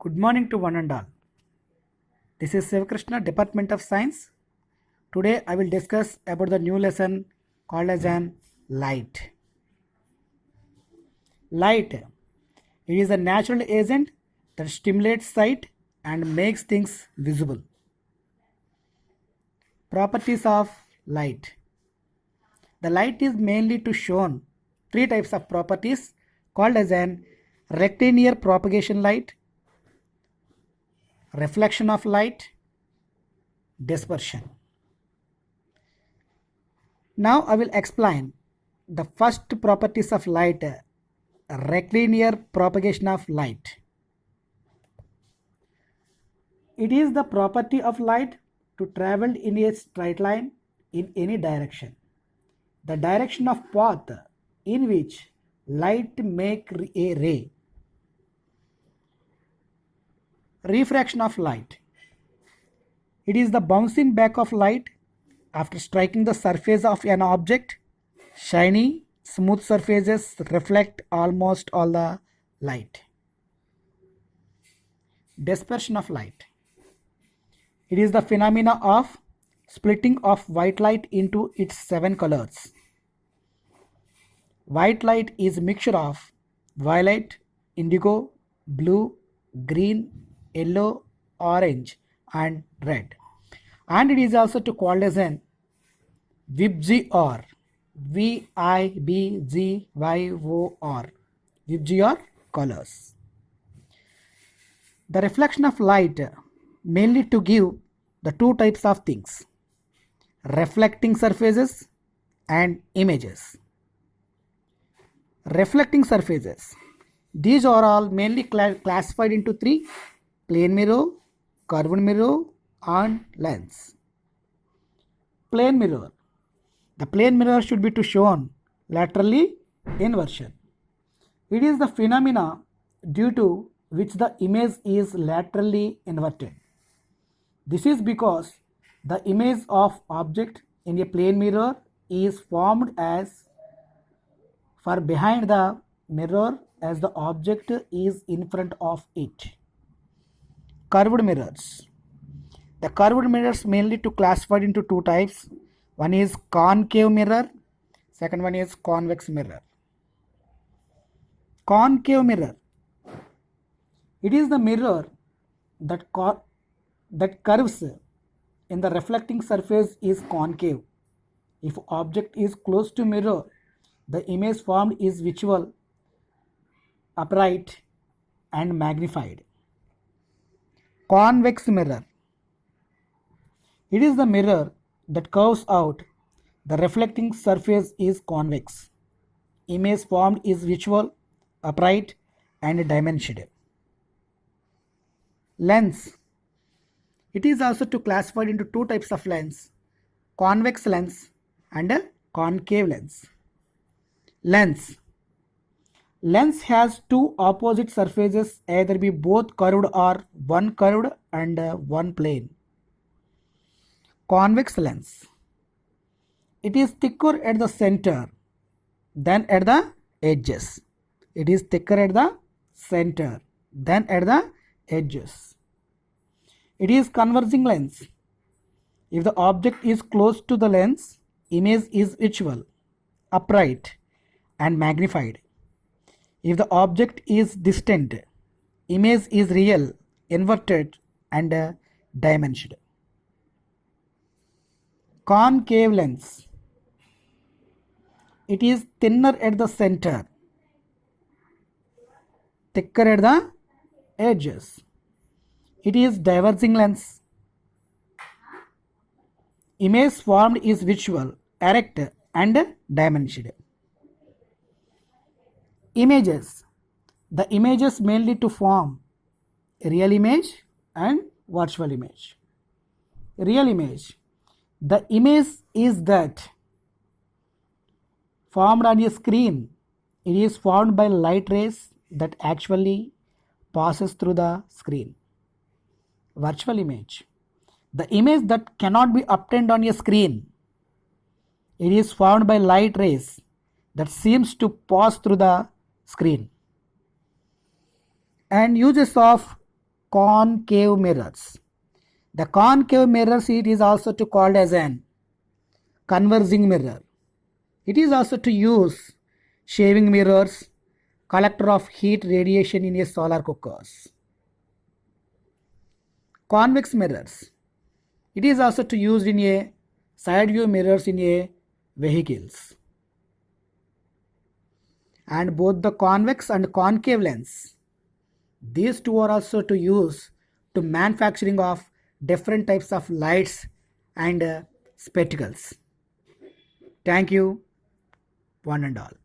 Good morning to one and all. This is Sivakrishna, Department of Science. Today I will discuss about the new lesson called as an light. Light. It is a natural agent that stimulates sight and makes things visible. Properties of light. The light is mainly to shown three types of properties called as an rectilinear propagation light, reflection of light, dispersion. Now I will explain the first properties of light, rectilinear propagation of light. It is the property of light to travel in a straight line in any direction. The direction of path in which light make a ray. Refraction of light. It is the bouncing back of light after striking the surface of an object. Shiny, smooth surfaces reflect almost all the light. Dispersion of light. It is the phenomena of splitting of white light into its 7 colors. White light is mixture of violet, indigo, blue, green, yellow, orange and red. And it is also to called as an VIBGYOR. VIBGYOR. VIBGYOR colors. The reflection of light mainly to give the two types of things: reflecting surfaces and images. Reflecting surfaces. These are all mainly classified into three: plane mirror, curved mirror and lens. Plane mirror. The plane mirror should be to shown laterally inversion. It is the phenomena due to which the image is laterally inverted. This is because the image of object in a plane mirror is formed as far behind the mirror as the object is in front of it. Curved mirrors. The curved mirrors mainly to classified into two types. One is concave mirror, second one is convex mirror. Concave mirror. It is the mirror that curves in the reflecting surface is concave. If object is close to mirror, the image formed is visual, upright and magnified. Convex mirror. It is the mirror that curves out. The reflecting surface is convex. Image formed is visual, upright and dimensioned. Lens. It is also to classified into two types of lens: convex lens and a concave lens. Lens. Lens has two opposite surfaces, either be both curved or one curved and one plane. Convex lens. It is thicker at the center than at the edges. It is thicker at the center than at the edges. It is converging lens. If the object is close to the lens, image is visual, upright and magnified. If the object is distant, image is real, inverted and dimensioned. Concave lens. It is thinner at the center, thicker at the edges. It is diverging lens. Image formed is visual, erect and dimensioned. Images. The images mainly to form real image and virtual image. Real image. The image is that formed on a screen. It is formed by light rays that actually passes through the screen. Virtual image. The image that cannot be obtained on a screen. It is formed by light rays that seems to pass through the screen. And uses of concave mirrors. The concave mirrors, it is also to called as an converging mirror. It is also to use shaving mirrors, collector of heat radiation in a solar cookers. Convex mirrors. It is also to use in a side view mirrors in a vehicles. And both the convex and concave lens, these two are also to use to manufacturing of different types of lights and spectacles. Thank you, one and all.